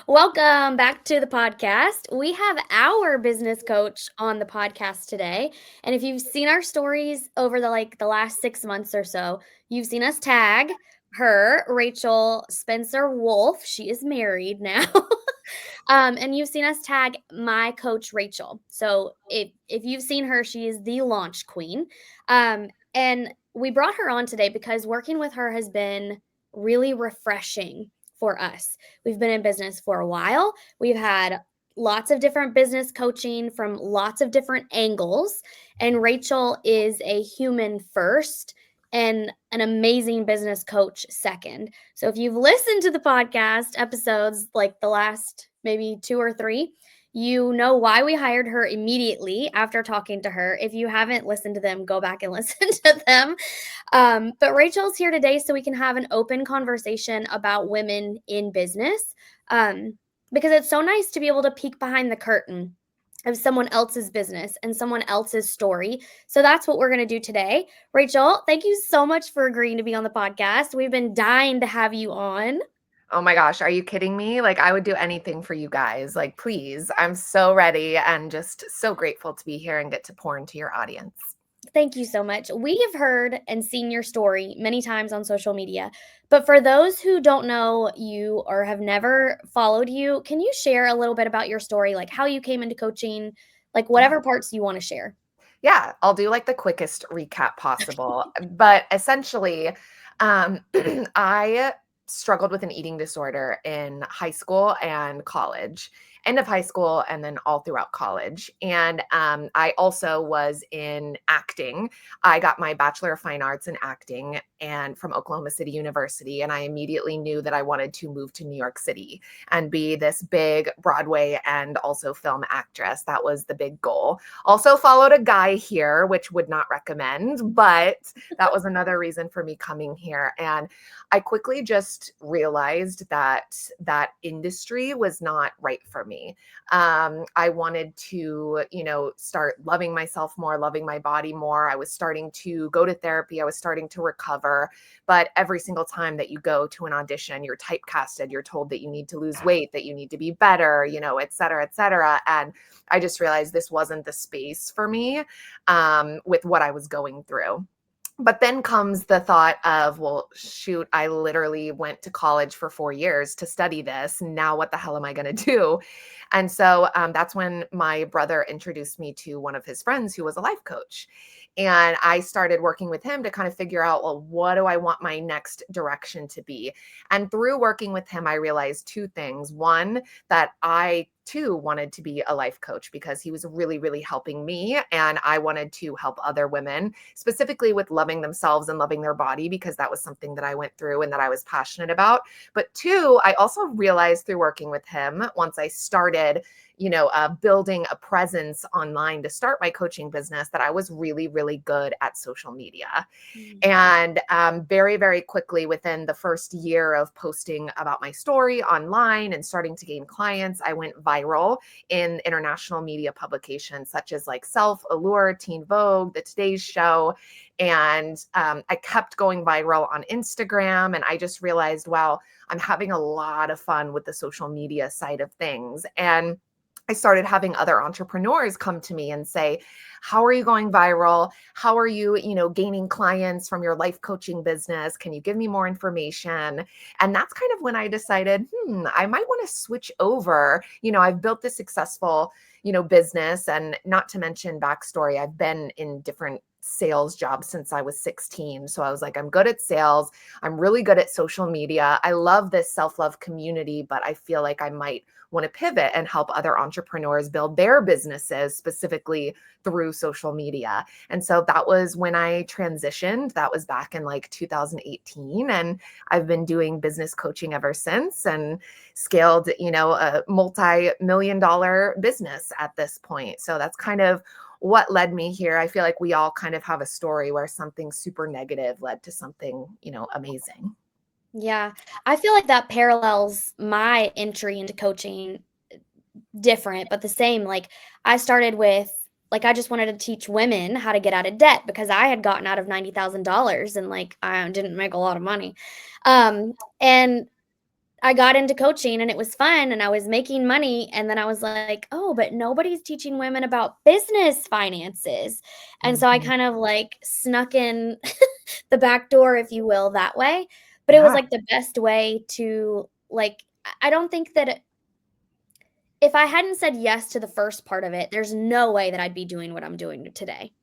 Welcome back to the podcast. We have our business coach on the podcast today. And if you've seen our stories over the last 6 months or so, you've seen us tag her, Rachel Spencer Wolf. She is married now. And you've seen us tag my coach Rachel. So if you've seen her, she is the launch queen. And we brought her on today because working with her has been really refreshing for us. We've been in business for a while. We've had lots of different business coaching from lots of different angles. And Rachel is a human first and an amazing business coach second. So if you've listened to the podcast episodes like the last maybe two or three, you know why we hired her immediately after talking to her. If you haven't listened to them, go back and listen to them. But Rachel's here today so we can have an open conversation about women in business, because it's so nice to be able to peek behind the curtain of someone else's business and someone else's story. So that's what we're going to do today. Rachel, thank you so much for agreeing to be on the podcast. We've been dying to have you on. Oh my gosh, are you kidding me? Like, I would do anything for you guys. Like, please, I'm so ready and just so grateful to be here and get to pour into your audience. Thank you so much. We have heard and seen your story many times on social media, but for those who don't know you or have never followed you, can you share a little bit about your story, like how you came into coaching, like Yeah. whatever parts you want to share? Yeah, I'll do like the quickest recap possible. But essentially, I struggled with an eating disorder in high school and college, end of high school, and then all throughout college. And I also was in acting. I got my Bachelor of Fine Arts in acting and from Oklahoma City University. And I immediately knew that I wanted to move to New York City and be this big Broadway and also film actress. That was the big goal. Also followed a guy here, which would not recommend, but that was another reason for me coming here. And I quickly just realized that that industry was not right for me. I wanted to, start loving myself more, loving my body more. I was starting to go to therapy. I was starting to recover. But every single time that you go to an audition, you're typecasted. You're told that you need to lose weight, that you need to be better, et cetera, et cetera. And I just realized this wasn't the space for me with what I was going through. But then comes the thought of, well, shoot, I literally went to college for 4 years to study this. Now, what the hell am I going to do? And so that's when my brother introduced me to one of his friends who was a life coach. And I started working with him to kind of figure out, well, what do I want my next direction to be? And through working with him, I realized two things. One, that I too wanted to be a life coach because he was really, really helping me. And I wanted to help other women, specifically with loving themselves and loving their body, because that was something that I went through and that I was passionate about. But two, I also realized through working with him, once I started building a presence online to start my coaching business, that I was really, really good at social media. And very, very quickly, within the first year of posting about my story online and starting to gain clients, I went viral in international media publications such as like Self, Allure, Teen Vogue, The Today's Show. And I kept going viral on Instagram. And I just realized, wow, I'm having a lot of fun with the social media side of things. And I started having other entrepreneurs come to me and say, how are you going viral? How are you, gaining clients from your life coaching business? Can you give me more information? And that's kind of when I decided, I might want to switch over. I've built this successful, business, and not to mention backstory, I've been in different sales jobs since I was 16. So I was like, I'm good at sales. I'm really good at social media. I love this self-love community, but I feel like I might want to pivot and help other entrepreneurs build their businesses specifically through social media. And so that was when I transitioned. That was back in like 2018. And I've been doing business coaching ever since and scaled, a multi-million-dollar business at this point. So that's kind of what led me here. I feel like we all kind of have a story where something super negative led to something, amazing. Yeah, I feel like that parallels my entry into coaching different, but the same. Like, I started with, like, I just wanted to teach women how to get out of debt because I had gotten out of $90,000 and like I didn't make a lot of money. And I got into coaching and it was fun and I was making money. And then I was like, oh, but nobody's teaching women about business finances. And so I Mhm. kind of like snuck in the back door, if you will, that way. But it was Yeah. like the best way to like, I don't think that if I hadn't said yes to the first part of it, there's no way that I'd be doing what I'm doing today.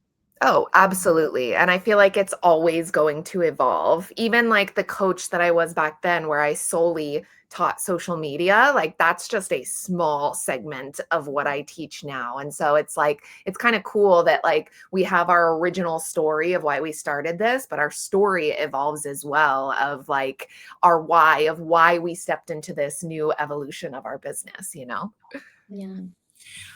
Oh, absolutely. And I feel like it's always going to evolve. Even like the coach that I was back then, where I solely taught social media, like that's just a small segment of what I teach now. And so it's like, it's kind of cool that like we have our original story of why we started this, but our story evolves as well of like our why, of why we stepped into this new evolution of our business, you know? Yeah.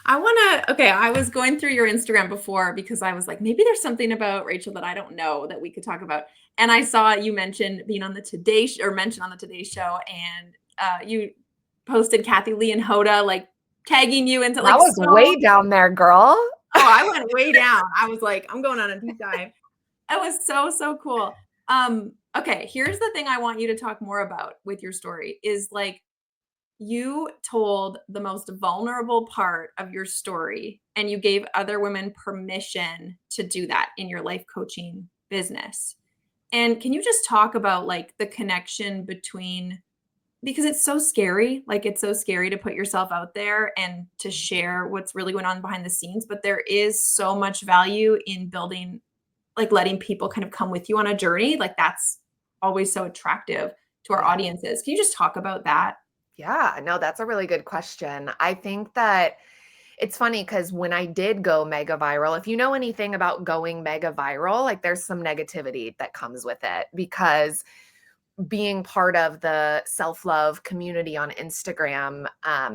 I was going through your Instagram before because I was like, maybe there's something about Rachel that I don't know that we could talk about. And I saw you mention being on the Today or mentioned on the Today Show, and you posted Kathy Lee and Hoda like tagging you into That like was way down there, girl. I went way down. I was like, I'm going on a deep dive. It was so cool. Okay, here's the thing I want you to talk more about with your story is like you told the most vulnerable part of your story and you gave other women permission to do that in your life coaching business. And can you just talk about like the connection between, because it's so scary, like it's so scary to put yourself out there and to share what's really going on behind the scenes, but there is so much value in building, like letting people kind of come with you on a journey. Like that's always so attractive to our Yeah. audiences. Can you just talk about that? Yeah, no, that's a really good question. I think that it's funny because when I did go mega viral, if you know anything about going mega viral, like there's some negativity that comes with it because being part of the self-love community on Instagram,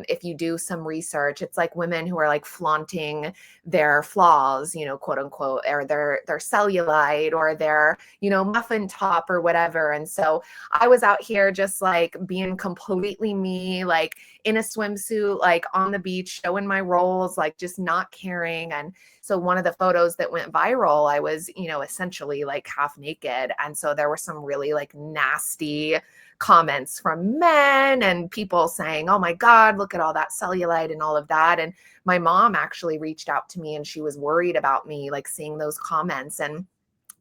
if you do some research, it's like women who are like flaunting their flaws, you know, quote unquote, or their cellulite or their, you know, muffin top or whatever. And so I was out here just like being completely me, like in a swimsuit, like on the beach, showing my rolls, like just not caring. And so one of the photos that went viral, I was, you know, essentially like half naked. And so there were some really like nasty comments from men and people saying, oh my God, look at all that cellulite and all of that. And my mom actually reached out to me and she was worried about me like seeing those comments. And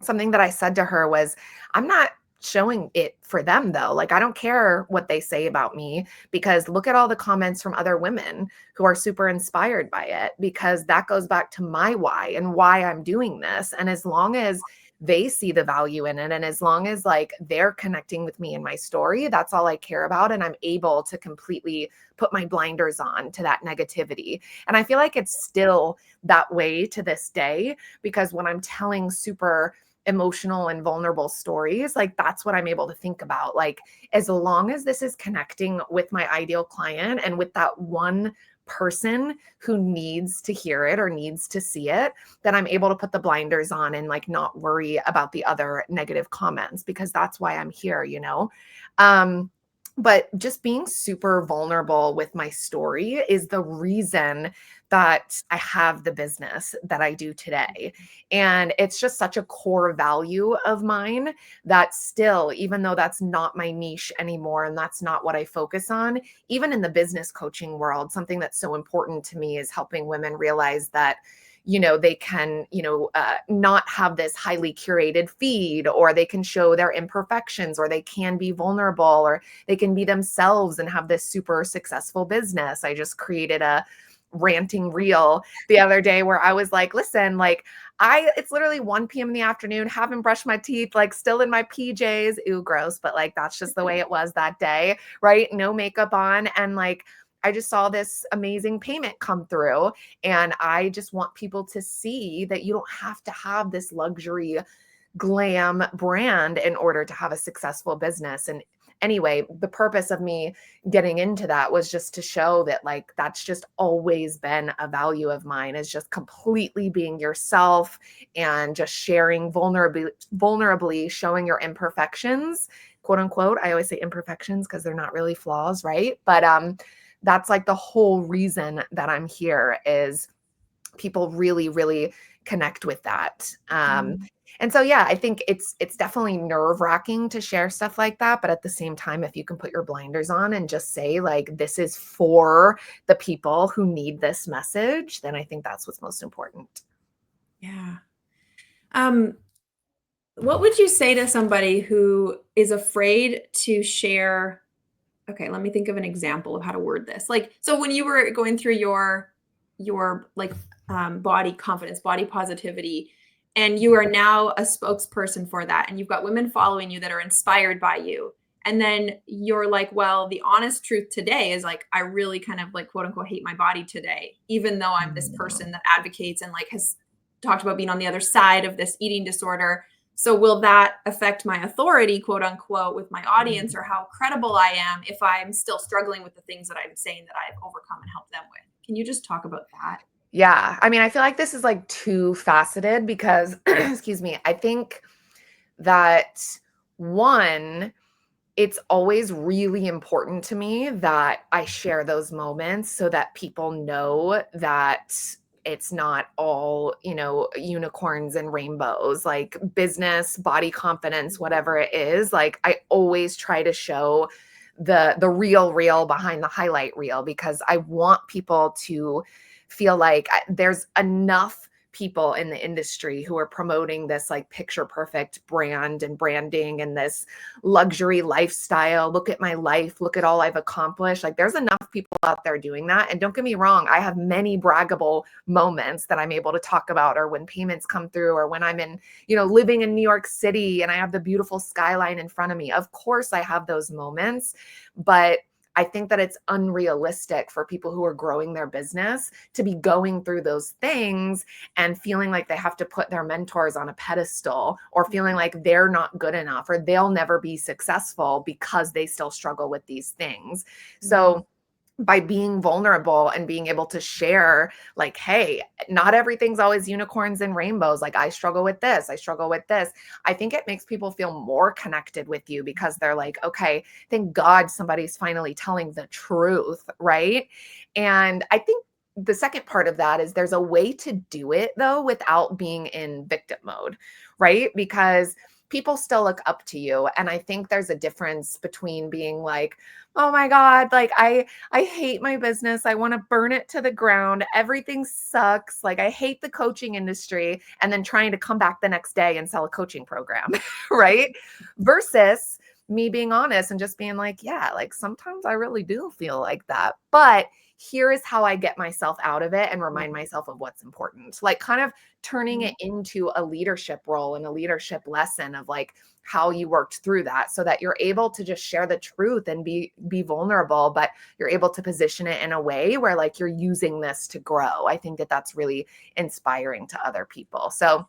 something that I said to her was, I'm not showing it for them though. Like, I don't care what they say about me because look at all the comments from other women who are super inspired by it, because that goes back to my why and why I'm doing this. And as long as they see the value in it and as long as like they're connecting with me in my story, that's all I care about. And I'm able to completely put my blinders on to that negativity. And I feel like it's still that way to this day, because when I'm telling super emotional and vulnerable stories, like that's what I'm able to think about. Like, as long as this is connecting with my ideal client and with that one person who needs to hear it or needs to see it, then I'm able to put the blinders on and like not worry about the other negative comments, because that's why I'm here, you know? But just being super vulnerable with my story is the reason that I have the business that I do today. And it's just such a core value of mine that still, even though that's not my niche anymore and that's not what I focus on, even in the business coaching world, something that's so important to me is helping women realize that, you know, they can, you know, not have this highly curated feed, or they can show their imperfections, or they can be vulnerable, or they can be themselves and have this super successful business. I just created a ranting reel the other day where I was like, listen, like it's literally 1 p.m. in the afternoon, haven't brushed my teeth, like still in my PJs. Ooh, gross. But like, that's just the way it was that day, right? No makeup on. And like, I just saw this amazing payment come through. And I just want people to see that you don't have to have this luxury glam brand in order to have a successful business. And anyway, the purpose of me getting into that was just to show that like that's just always been a value of mine, is just completely being yourself and just sharing vulnerably showing your imperfections, quote unquote. I always say imperfections because they're not really flaws, right? But that's like the whole reason that I'm here, is people really connect with that. And so, yeah, I think it's definitely nerve-wracking to share stuff like that, but at the same time, if you can put your blinders on and just say, like, this is for the people who need this message, then I think that's what's most important. Yeah. Um, what would you say to somebody who is afraid to share? Okay, let me think of an example of how to word this. Like, so when you were going through your like body confidence, body positivity, and you are now a spokesperson for that, and you've got women following you that are inspired by you. And then you're like, well, the honest truth today is like, I really kind of like quote unquote hate my body today, even though I'm this person that advocates and like has talked about being on the other side of this eating disorder. So will that affect my authority, quote unquote, with my audience, or how credible I am if I'm still struggling with the things that I'm saying that I've overcome and helped them with? Can you just talk about that? Yeah. I mean, I feel like this is like two faceted because, excuse me, I think that one, it's always really important to me that I share those moments so that people know that it's not all, unicorns and rainbows, like business, body confidence, whatever it is. Like I always try to show the real reel behind the highlight reel because I want people to feel like there's enough people in the industry who are promoting this like picture perfect brand and branding and this luxury lifestyle. Look at my life. Look at all I've accomplished. Like there's enough people out there doing that. And don't get me wrong, I have many braggable moments that I'm able to talk about, or when payments come through, or when I'm in, living in New York City and I have the beautiful skyline in front of me. Of course I have those moments, but I think that it's unrealistic for people who are growing their business to be going through those things and feeling like they have to put their mentors on a pedestal, or feeling like they're not good enough or they'll never be successful because they still struggle with these things. So by being vulnerable and being able to share, like, hey, not everything's always unicorns and rainbows. Like I struggle with this, I struggle with this. I think it makes people feel more connected with you because they're like, okay, thank God somebody's finally telling the truth, right? And I think the second part of that is there's a way to do it though without being in victim mode, right? Because people still look up to you. And I think there's a difference between being like, oh my God, like I hate my business. I want to burn it to the ground. Everything sucks. Like I hate the coaching industry, and then trying to come back the next day and sell a coaching program, right? Versus me being honest and just being like, yeah, like sometimes I really do feel like that. But here is how I get myself out of it and remind myself of what's important. Like kind of turning it into a leadership role and a leadership lesson of like how you worked through that, so that you're able to just share the truth and be vulnerable, but you're able to position it in a way where like you're using this to grow. I think that that's really inspiring to other people. So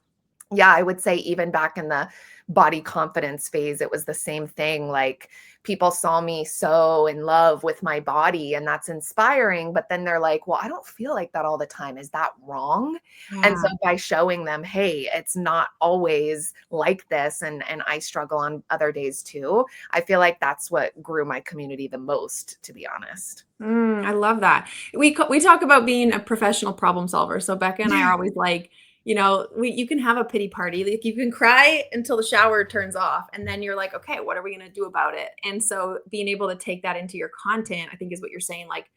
yeah, I would say even back in the body confidence phase, it was the same thing. Like people saw me so in love with my body, and that's inspiring. But then they're like, well, I don't feel like that all the time. Is that wrong? And so Yeah. by showing them, hey, it's not always like this, and I struggle on other days too, I feel like that's what grew my community the most, to be honest. I love that. We talk about being a professional problem solver. So Becca and I are always like, you can have a pity party. Like you can cry until the shower turns off, and then you're like, okay, what are we going to do about it? And so being able to take that into your content, I think is what you're saying. Like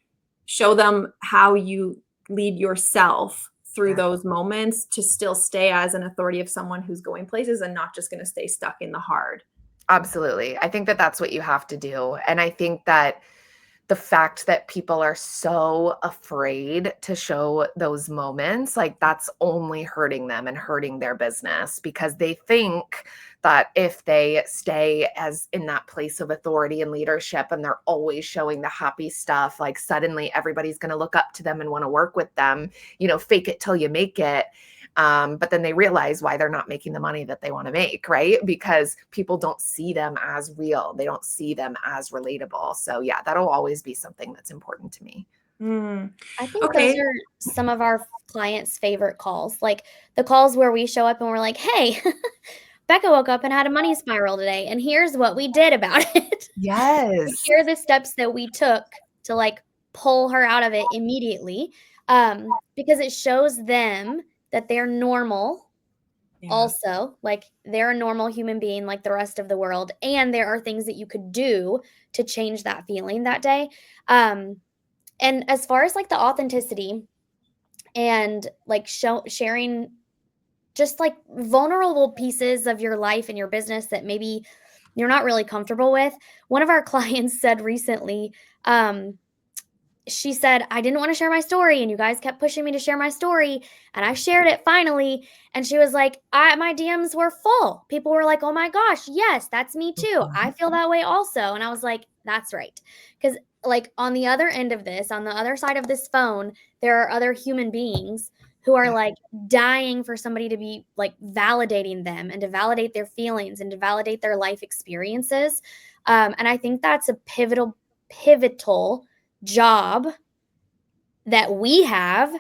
show them how you lead yourself through Yeah. those moments to still stay as an authority of someone who's going places and not just going to stay stuck in the hard. Absolutely. I think that that's what you have to do. And I think that the fact that people are so afraid to show those moments, like that's only hurting them and hurting their business, because they think that if they stay as in that place of authority and leadership and they're always showing the happy stuff, like suddenly everybody's going to look up to them and want to work with them, fake it till you make it. But then they realize why they're not making the money that they want to make, right? Because people don't see them as real. They don't see them as relatable. So yeah, that'll always be something that's important to me. Mm. I think those Okay. are some of our clients' favorite calls, like the calls where we show up and we're like, "Hey, Becca woke up and had a money spiral today, and here's what we did about it. Yes. Here are the steps that we took to, like, pull her out of it immediately," because it shows them that they're normal also, like, they're a normal human being like the rest of the world, and there are things that you could do to change that feeling that day. And as far as, like, the authenticity and, like, sharing just, like, vulnerable pieces of your life and your business that maybe you're not really comfortable with, one of our clients said recently, she said, "I didn't wanna share my story, and you guys kept pushing me to share my story, and I shared it finally." And she was like, "I my DMs were full." People were like, "Oh my gosh, yes, that's me too. I feel that way also." And I was like, "That's right, because like, on the other end of this, on the other side of this phone, there are other human beings who are, Yeah. like, dying for somebody to be, like, validating them and to validate their feelings and to validate their life experiences." And I think that's a pivotal job that we have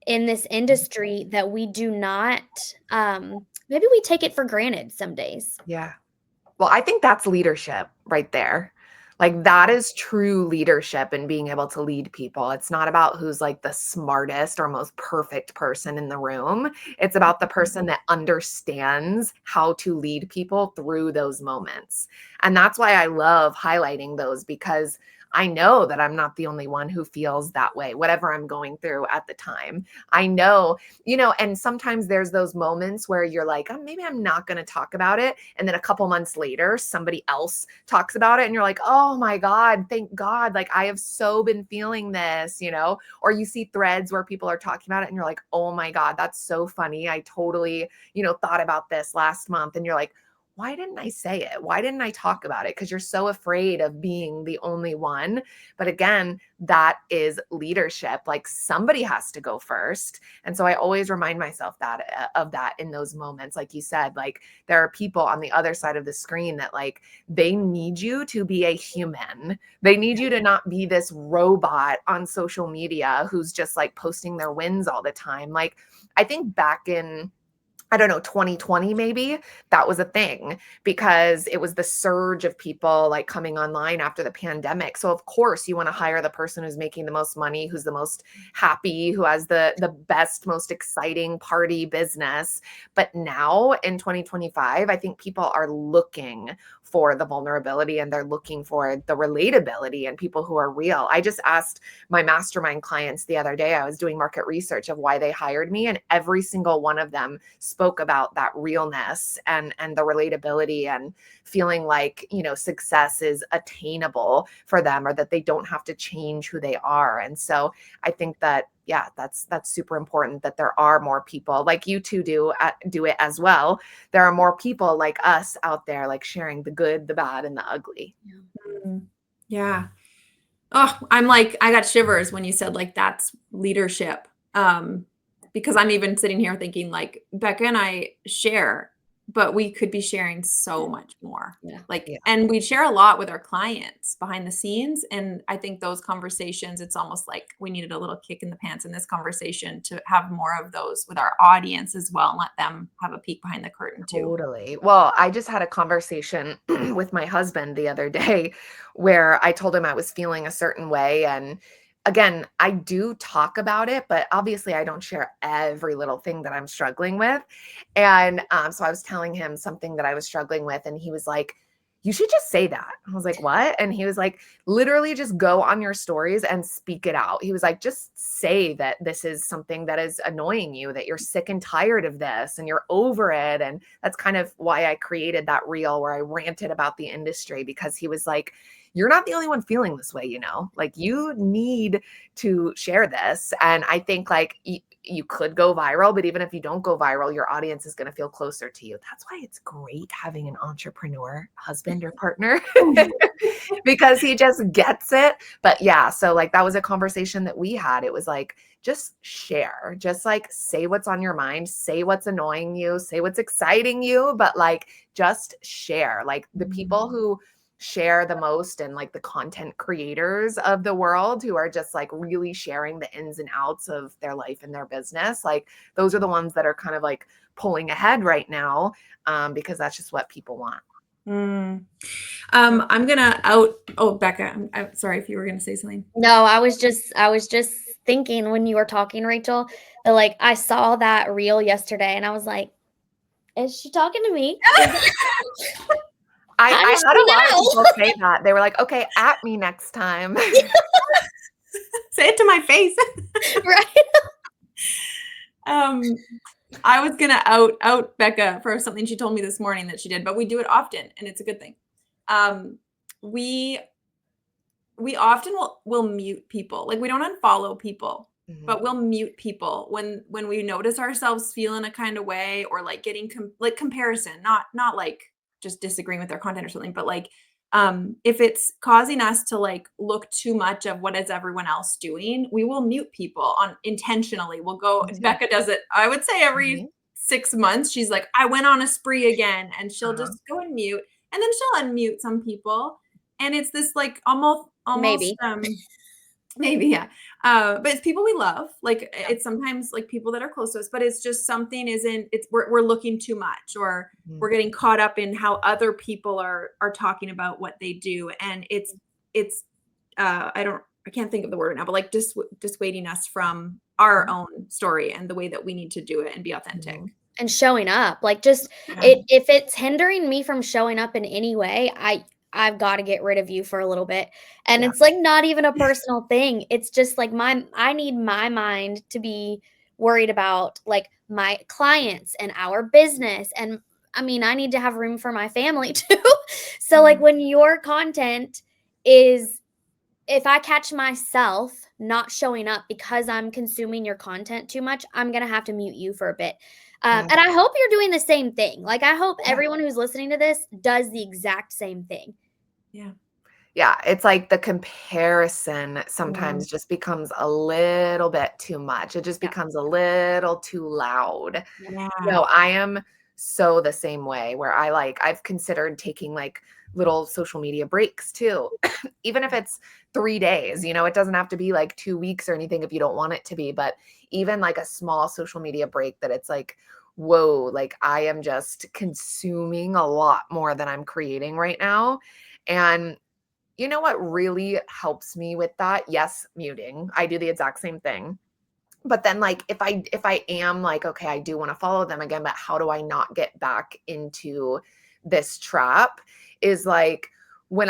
in this industry that we do not maybe we take it for granted some days. Yeah. Well, I think that's leadership right there. Like that is true leadership and being able to lead people. It's not about who's like the smartest or most perfect person in the room. It's about the person that understands how to lead people through those moments. And that's why I love highlighting those because I know that I'm not the only one who feels that way, whatever I'm going through at the time. I know, and sometimes there's those moments where you're like, oh, maybe I'm not going to talk about it. And then a couple months later, somebody else talks about it and you're like, oh my God, thank God. Like I have so been feeling this, or you see threads where people are talking about it and you're like, oh my God, that's so funny. I totally, thought about this last month. And you're like, why didn't I say it? Why didn't I talk about it? Because you're so afraid of being the only one. But again, that is leadership. Like somebody has to go first. And so I always remind myself of that in those moments. Like you said, like there are people on the other side of the screen that like they need you to be a human. They need you to not be this robot on social media who's just like posting their wins all the time. Like I think back in I don't know, 2020 maybe, that was a thing because it was the surge of people like coming online after the pandemic. So of course you want to hire the person who's making the most money, who's the most happy, who has the best, most exciting party business. But now in 2025, I think people are looking for the vulnerability and they're looking for the relatability and people who are real. I just asked my mastermind clients the other day, I was doing market research of why they hired me, and every single one of them spoke about that realness and the relatability and feeling like, success is attainable for them or that they don't have to change who they are. And so I think that yeah, that's super important that there are more people like you two do it as well. There are more people like us out there, like sharing the good, the bad, and the ugly. Yeah. Oh, I'm like, I got shivers when you said like that's leadership. Because I'm even sitting here thinking like Becca and I share, but we could be sharing so much more. Yeah. Like, Yeah. and we share a lot with our clients behind the scenes. And I think those conversations, it's almost like we needed a little kick in the pants in this conversation to have more of those with our audience as well and let them have a peek behind the curtain too. Totally. Well, I just had a conversation with my husband the other day where I told him I was feeling a certain way. And again, I do talk about it, but obviously I don't share every little thing that I'm struggling with. And so I was telling him something that I was struggling with, and he was like, you should just say that. I was like, what? And he was like, literally just go on your stories and speak it out. He was like, just say that this is something that is annoying you, that you're sick and tired of this and you're over it. And that's kind of why I created that reel where I ranted about the industry, because he was like, you're not the only one feeling this way, like you need to share this. And I think like you could go viral, but even if you don't go viral, your audience is going to feel closer to you. That's why it's great having an entrepreneur husband or partner because he just gets it. But yeah, so like that was a conversation that we had. It was like, just share, just like say what's on your mind, say what's annoying you, say what's exciting you, but like just share. Like the people who share the most and like the content creators of the world who are just like really sharing the ins and outs of their life and their business, like those are the ones that are kind of like pulling ahead right now, because that's just what people want. I'm gonna Becca, I'm sorry if you were gonna say something. No, I was just thinking when you were talking, Rachel, that like I saw that reel yesterday and I was like, Is she talking to me? I How does had she a lot of know? people say that. They were like, okay, at me next time. Say it to my face. Right? I was gonna out Becca for something she told me this morning that she did, but we do it often, and it's a good thing. We often will mute people. Like we don't unfollow people, but we'll mute people when we notice ourselves feeling a kind of way or like getting like comparison, not like just disagreeing with their content or something, but like if it's causing us to like look too much of what is everyone else doing, we will mute people on intentionally. We'll go, Becca does it, I would say every 6 months. She's like, I went on a spree again, and she'll just go and mute, and then she'll unmute some people. And it's this like almost Maybe. maybe, yeah. But it's people we love. Like it's sometimes like people that are close to us, but it's just something isn't, it's we're looking too much, or we're getting caught up in how other people are talking about what they do. And it's I can't think of the word now, but like dissuading us from our own story and the way that we need to do it and be authentic. And showing up. Like just if it's hindering me from showing up in any way, I've got to get rid of you for a little bit. And it's like not even a personal thing. It's just like I need my mind to be worried about like my clients and our business. And I mean, I need to have room for my family too. So like when your content is, if I catch myself not showing up because I'm consuming your content too much, I'm going to have to mute you for a bit. And I hope you're doing the same thing. Like, I hope everyone who's listening to this does the exact same thing. Yeah. Yeah, it's like the comparison sometimes just becomes a little bit too much. It just becomes a little too loud. Yeah. I am so the same way where I've considered taking like little social media breaks too. Even if it's 3 days, it doesn't have to be like 2 weeks or anything if you don't want it to be, but even like a small social media break that it's like, whoa, like I am just consuming a lot more than I'm creating right now. And you know what really helps me with that? Yes, muting. I do the exact same thing. But then like if I am like, okay, I do want to follow them again, but how do I not get back into this trap is like when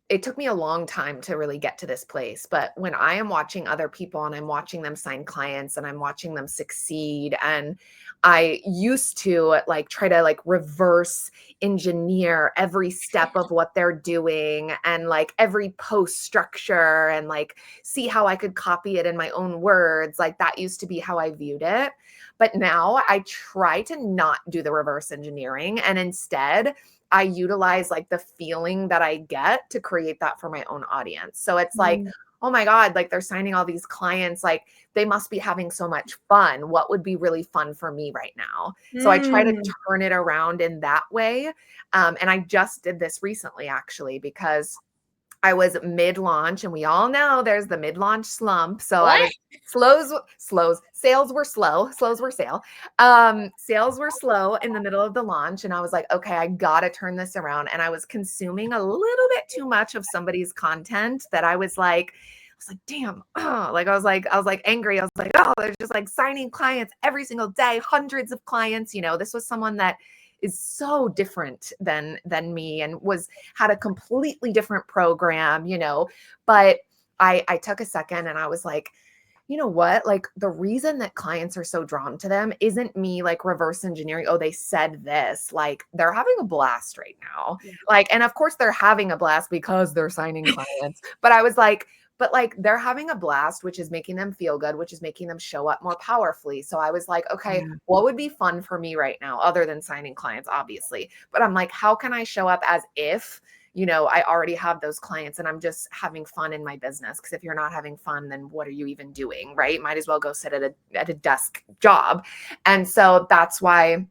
it took me a long time to really get to this place, but when I am watching other people and I'm watching them sign clients and I'm watching them succeed, and I used to like try to like reverse engineer every step of what they're doing and like every post structure and like see how I could copy it in my own words. Like that used to be how I viewed it. But now I try to not do the reverse engineering, and instead I utilize like the feeling that I get to create that for my own audience. So it's like, oh my God, like they're signing all these clients, like they must be having so much fun. What would be really fun for me right now? So I try to turn it around in that way. And I just did this recently, actually, because I was mid-launch, and we all know there's the mid-launch slump. So I was sales were slow. Sales were slow in the middle of the launch. And I was like, okay, I gotta turn this around. And I was consuming a little bit too much of somebody's content that I was like, damn, like I was like angry. I was like, oh, they're just like signing clients every single day, hundreds of clients. This was someone that is so different than me and had a completely different program, but I took a second and I was like, you know what? Like the reason that clients are so drawn to them isn't me like reverse engineering. Oh, they said this. Like they're having a blast right now. Like, and of course they're having a blast because they're signing clients. But I was like, but like they're having a blast, which is making them feel good, which is making them show up more powerfully. So I was like, okay, what would be fun for me right now other than signing clients, obviously? But I'm like, how can I show up as if I already have those clients and I'm just having fun in my business? Because if you're not having fun, then what are you even doing, right? Might as well go sit at a desk job. And so that's why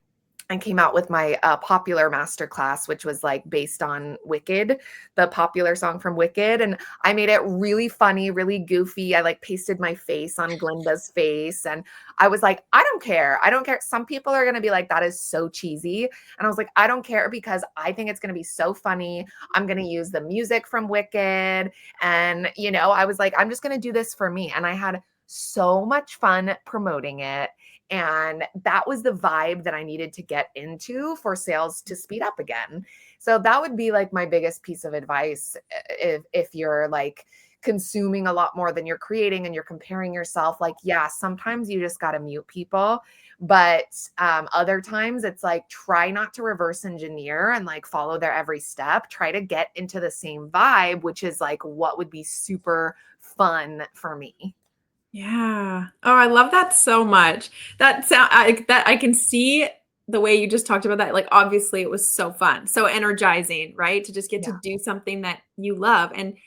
I came out with my popular masterclass, which was like based on Wicked, the popular song from Wicked. And I made it really funny, really goofy. I like pasted my face on Glinda's face. And I was like, I don't care. I don't care. Some people are going to be like, that is so cheesy. And I was like, I don't care, because I think it's going to be so funny. I'm going to use the music from Wicked. And, I was like, I'm just going to do this for me. And I had so much fun promoting it. And that was the vibe that I needed to get into for sales to speed up again. So that would be like my biggest piece of advice if you're like consuming a lot more than you're creating and you're comparing yourself. Like, yeah, sometimes you just got to mute people. But other times it's like, try not to reverse engineer and like follow their every step. Try to get into the same vibe, which is like what would be super fun for me. Yeah. Oh, I love that so much. That I can see the way you just talked about that. Like, obviously, it was so fun, so energizing, right? To just get to Yeah. do something that you love. And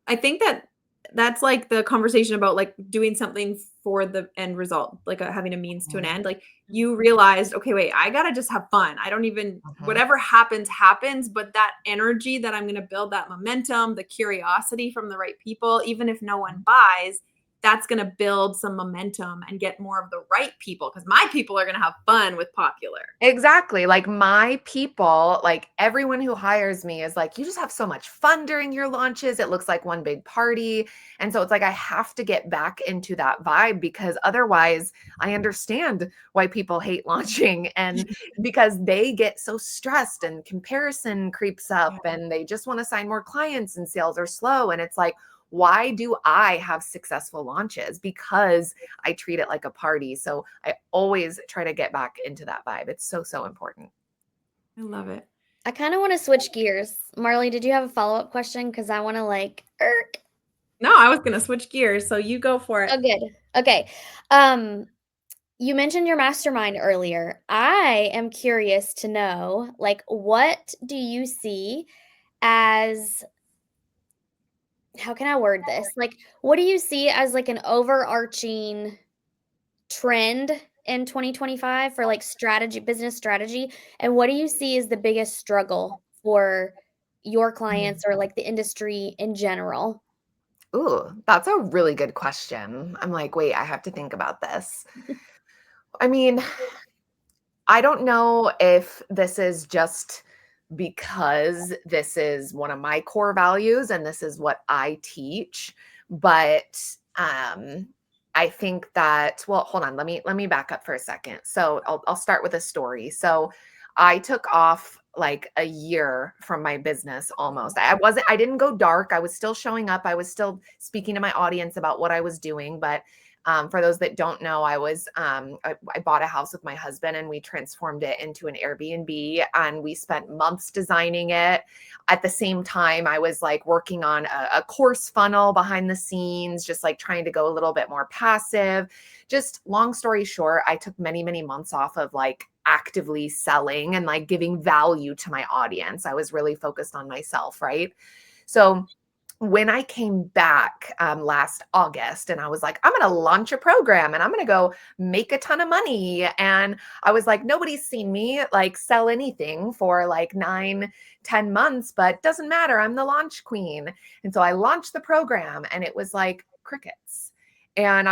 I think that that's like the conversation about like doing something for the end result, like having a means to an Mhm. end. Like you realized, okay, wait, I gotta just have fun. I don't even Mhm. whatever happens, happens. But that energy that I'm gonna build, that momentum, the curiosity from the right people, even if no one buys, that's going to build some momentum and get more of the right people because my people are going to have fun with popular. Exactly. Like my people, like everyone who hires me is like, you just have so much fun during your launches. It looks like one big party. And so it's like, I have to get back into that vibe because otherwise I understand why people hate launching and because they get so stressed and comparison creeps up Yeah. and they just want to sign more clients and sales are slow. And it's like, why do I have successful launches? Because I treat it like a party. So I always try to get back into that vibe. It's so, so important. I love it. I kind of want to switch gears. Marley, did you have a follow-up question? Because I want to like, No, I was going to switch gears. So you go for it. oh, good. Okay. Um, you mentioned your mastermind earlier. I am curious to know, like, what do you see as, how can I word this? Like, what do you see as like an overarching trend in 2025 for like strategy, business strategy? And what do you see as the biggest struggle for your clients or like the industry in general? Ooh, that's a really good question. I'm like, wait, I have to think about this. I mean, I don't know if this is just because this is one of my core values and this is what I teach, but I think that, well, hold on, let me back up for a second. So I'll start with a story. So I took off like a year from my business almost. I didn't go dark. I was still showing up. I was still speaking to my audience about what I was doing, but for those that don't know, I bought a house with my husband and we transformed it into an Airbnb and we spent months designing it. At the same time, I was like working on a course funnel behind the scenes, just like trying to go a little bit more passive. Just long story short, I took many, many months off of like actively selling and like giving value to my audience. I was really focused on myself, right? So when I came back last August and I was like, I'm going to launch a program and I'm going to go make a ton of money. And I was like, nobody's seen me like sell anything for like 9, 10 months, but doesn't matter. I'm the launch queen. And so I launched the program and it was like crickets. And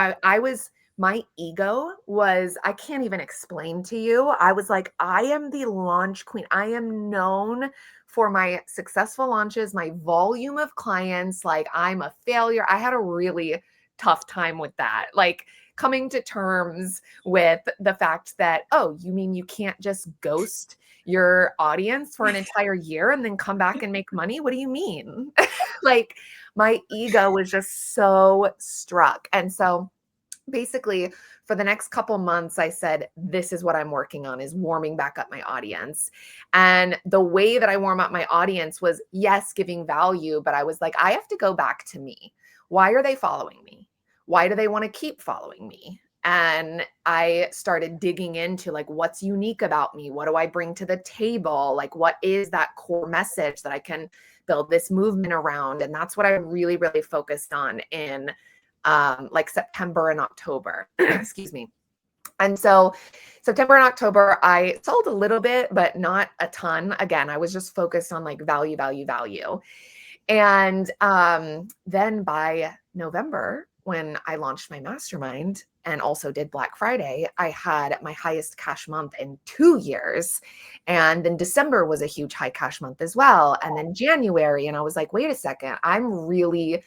my ego was, I can't even explain to you. I was like, I am the launch queen. I am known for my successful launches, my volume of clients. Like, I'm a failure. I had a really tough time with that. Like, coming to terms with the fact that, oh, you mean you can't just ghost your audience for an entire year and then come back and make money? What do you mean? Like, my ego was just so struck. And so, basically, for the next couple months, I said, this is what I'm working on, is warming back up my audience. And the way that I warm up my audience was, yes, giving value, but I was like, I have to go back to me. Why are they following me? Why do they want to keep following me? And I started digging into like, what's unique about me? What do I bring to the table? Like, what is that core message that I can build this movement around? And that's what I really, really focused on in like September and October. Excuse me. And so September and October, I sold a little bit, but not a ton. Again, I was just focused on like value, value, value. And then by November, when I launched my mastermind and also did Black Friday, I had my highest cash month in 2 years. And then December was a huge high cash month as well. And then January, and I was like, wait a second, I'm really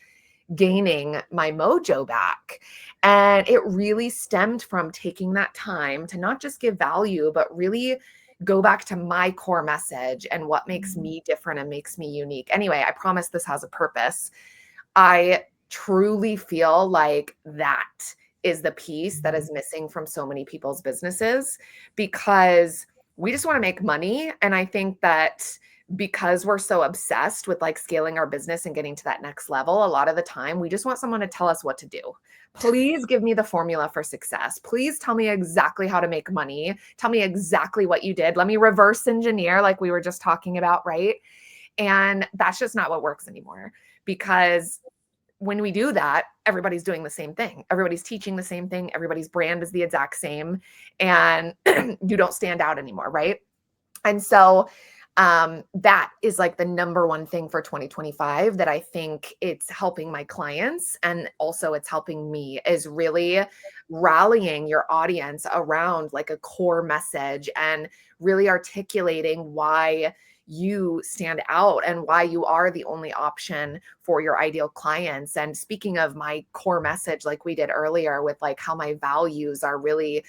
gaining my mojo back. And it really stemmed from taking that time to not just give value, but really go back to my core message and what makes me different and makes me unique. Anyway, I promise this has a purpose. I truly feel like that is the piece that is missing from so many people's businesses, because we just want to make money. And I think that because we're so obsessed with like scaling our business and getting to that next level, a lot of the time we just want someone to tell us what to do. Please give me the formula for success. Please tell me exactly how to make money. Tell me exactly what you did. Let me reverse engineer, like we were just talking about, right? And that's just not what works anymore, because when we do that, everybody's doing the same thing. Everybody's teaching the same thing. Everybody's brand is the exact same, and you don't stand out anymore, right? And so that is like the number one thing for 2025 that I think it's helping my clients, and also it's helping me, is really rallying your audience around like a core message and really articulating why you stand out and why you are the only option for your ideal clients. And speaking of my core message, like we did earlier with like how my values are really,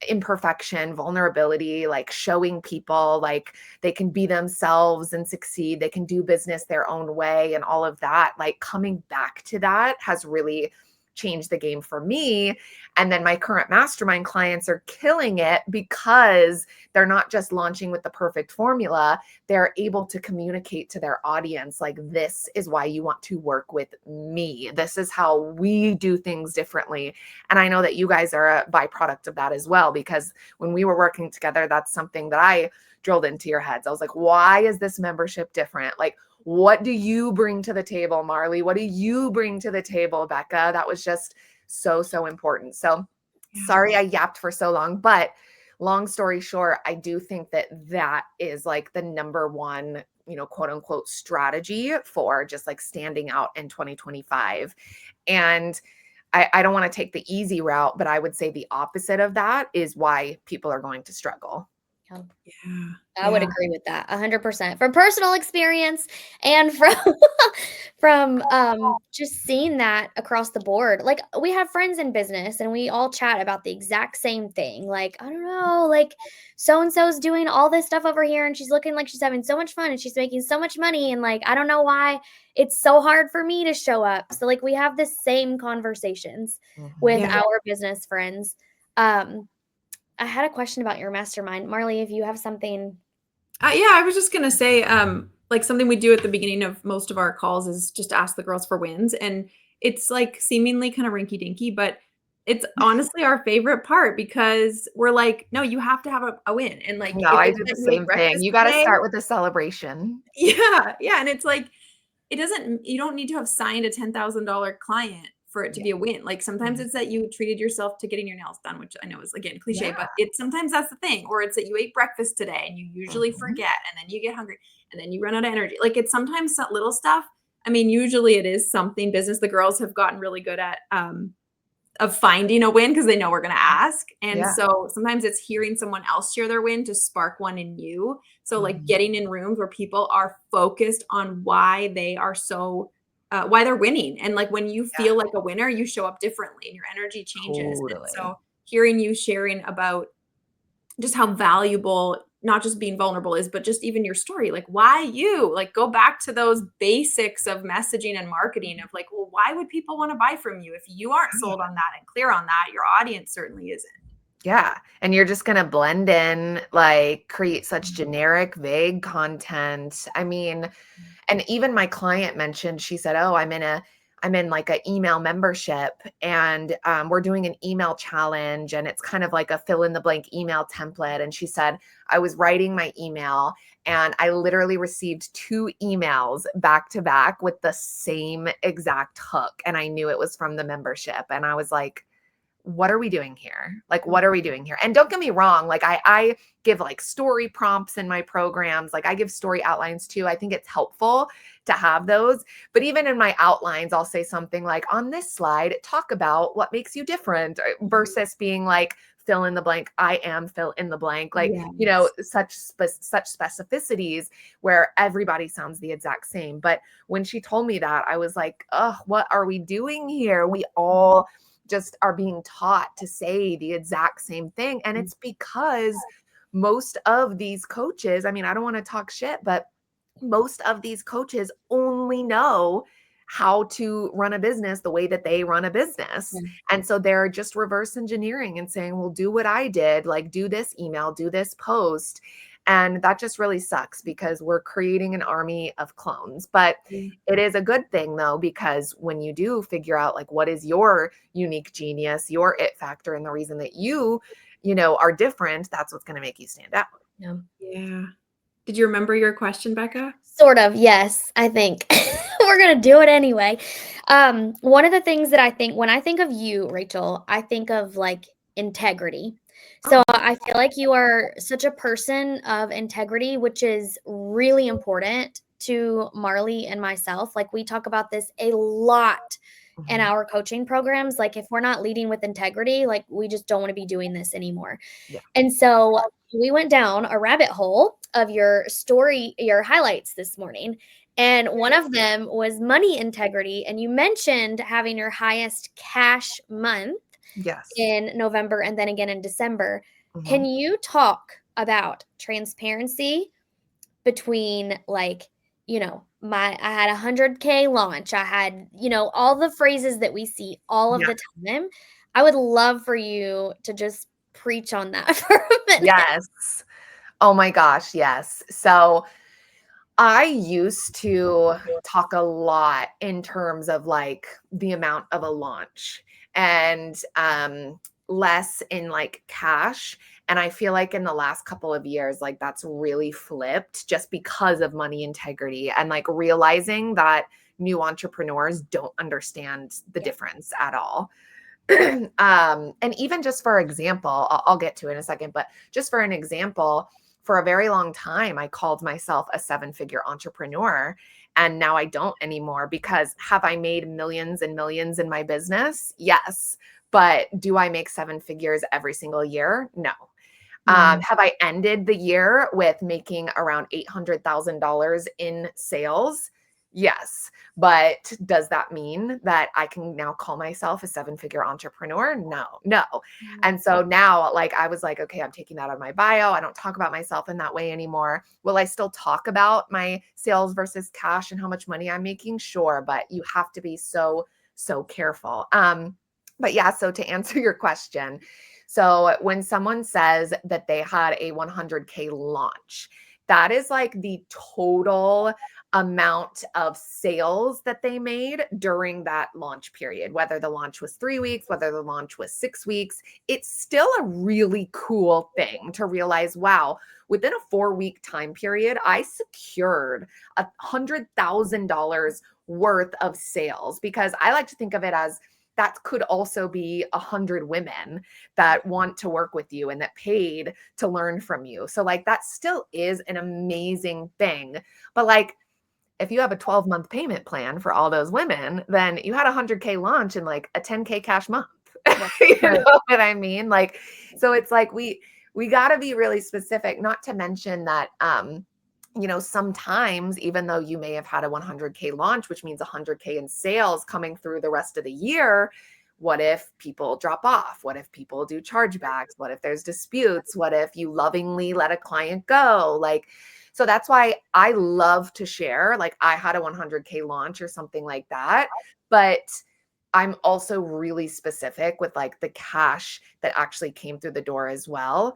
imperfection, vulnerability, like showing people like they can be themselves and succeed, they can do business their own way, and all of that, like coming back to that has really changed the game for me. And then my current mastermind clients are killing it because they're not just launching with the perfect formula. They're able to communicate to their audience, like, this is why you want to work with me. This is how we do things differently. And I know that you guys are a byproduct of that as well, because when we were working together, that's something that I drilled into your heads. I was like, why is this membership different? Like, what do you bring to the table, Marley? What do you bring to the table, Becca? That was just so, so important. So sorry I yapped for so long, but long story short, I do think that that is like the number one, quote unquote strategy for just like standing out in 2025. And I don't want to take the easy route, but I would say the opposite of that is why people are going to struggle. Yeah. I would agree with that 100% from personal experience and from just seeing that across the board. Like, we have friends in business and we all chat about the exact same thing. Like, I don't know, like so and so's doing all this stuff over here and she's looking like she's having so much fun and she's making so much money, and like I don't know why it's so hard for me to show up. So like we have the same conversations with Mhm. our business friends. I had a question about your mastermind. Marley, if you have something. Yeah, I was just gonna say, like something we do at the beginning of most of our calls is just ask the girls for wins, and it's like seemingly kind of rinky dinky, but it's honestly our favorite part because we're like, no, you have to have a win, and like No, if I it's do the that you ate same thing. breakfast You got to today, start with a celebration. yeah, and it's like you don't need to have signed a $10,000 client for it to Yeah. be a win. Like sometimes Mhm. it's that you treated yourself to getting your nails done, which I know is again cliche, Yeah. but it's sometimes that's the thing. Or it's that you ate breakfast today and you usually Mhm. forget and then you get hungry and then you run out of energy. Like it's sometimes that little stuff. I mean, usually it is something business. The girls have gotten really good at of finding a win because they know we're going to ask. And Yeah. so sometimes it's hearing someone else share their win to spark one in you. So like Mhm. getting in rooms where people are focused on why they are so why they're winning. And like when you Yeah. feel like a winner, you show up differently and your energy changes. And Totally. so hearing you sharing about just how valuable not just being vulnerable is, but just even your story. Like, why you? Like, go back to those basics of messaging and marketing of like, well, why would people want to buy from you? If you aren't sold on that and clear on that, your audience certainly isn't. Yeah. And you're just going to blend in, like create such generic, vague content. I mean, and even my client mentioned, she said, oh, I'm in like an email membership, and we're doing an email challenge, and it's kind of like a fill in the blank email template. And she said, I was writing my email and I literally received 2 emails back to back with the same exact hook. And I knew it was from the membership. And I was like, what are we doing here? Like, what are we doing here? And don't get me wrong, like I give like story prompts in my programs. Like I give story outlines too. I think it's helpful to have those. But even in my outlines, I'll say something like, on this slide, talk about what makes you different, versus being like, fill in the blank, I am fill in the blank, like, Yes. such specificities where everybody sounds the exact same. But when she told me that, I was like, oh, what are we doing here? We all just are being taught to say the exact same thing. And it's because most of these coaches, I mean, I don't want to talk shit, but most of these coaches only know how to run a business the way that they run a business. Yeah. And so they're just reverse engineering and saying, well, do what I did, like do this email, do this post. And that just really sucks because we're creating an army of clones. But it is a good thing though, because when you do figure out like what is your unique genius, your it factor, and the reason that you know, are different, that's what's going to make you stand out. Yeah. Yeah. Did you remember your question, Becca? Sort of, yes, I think. We're gonna do it anyway. One of the things that I think when I think of you, Rachel, I think of like integrity. So Oh, I feel like you are such a person of integrity, which is really important to Marley and myself. Like we talk about this a lot in mhm. our coaching programs. Like if we're not leading with integrity, like we just don't want to be doing this anymore. Yeah. And so we went down a rabbit hole of your story, your highlights this morning. And one of them was money integrity. And you mentioned having your highest cash month Yes. in November and then again in December. Can Mhm. you talk about transparency between like, I had 100K launch. I had, all the phrases that we see all of Yeah. the time. I would love for you to just preach on that for a minute. Yes. Oh my gosh, yes. So I used to talk a lot in terms of like the amount of a launch and less in like cash. And I feel like in the last couple of years, like that's really flipped just because of money integrity and like realizing that new entrepreneurs don't understand the Yeah. difference at all. And even just for example, I'll get to it in a second, but just for an example, for a very long time, I called myself a seven-figure entrepreneur. And now I don't anymore because have I made millions and millions in my business? Yes. But do I make seven figures every single year? No. Have I ended the year with making around $800,000 in sales? Yes. But does that mean that I can now call myself a seven-figure entrepreneur? No, no. And so now, like, I was like, okay, I'm taking that out of my bio. I don't talk about myself in that way anymore. Will I still talk about my sales versus cash and how much money I'm making? Sure. But you have to be so, so careful. But yeah, so to answer your question, so when someone says that they had a 100K launch, that is like the total amount of sales that they made during that launch period, whether the launch was 3 weeks, whether the launch was 6 weeks. It's still a really cool thing to realize, wow, within a 4 week time period, I secured $100,000 worth of sales, because I like to think of it as that could also be 100 women that want to work with you and that paid to learn from you. So like that still is an amazing thing. But like if you have a 12-month payment plan for all those women, then you had a 100K launch and like a 10K cash month. You know what I mean? Like, so it's like we got to be really specific, not to mention that you know, sometimes even though you may have had a 100K launch, which means 100K in sales coming through the rest of the year, what if people drop off? What if people do chargebacks? What if there's disputes? What if you lovingly let a client go? Like, so that's why I love to share, like I had a 100K launch or something like that, but I'm also really specific with like the cash that actually came through the door as well.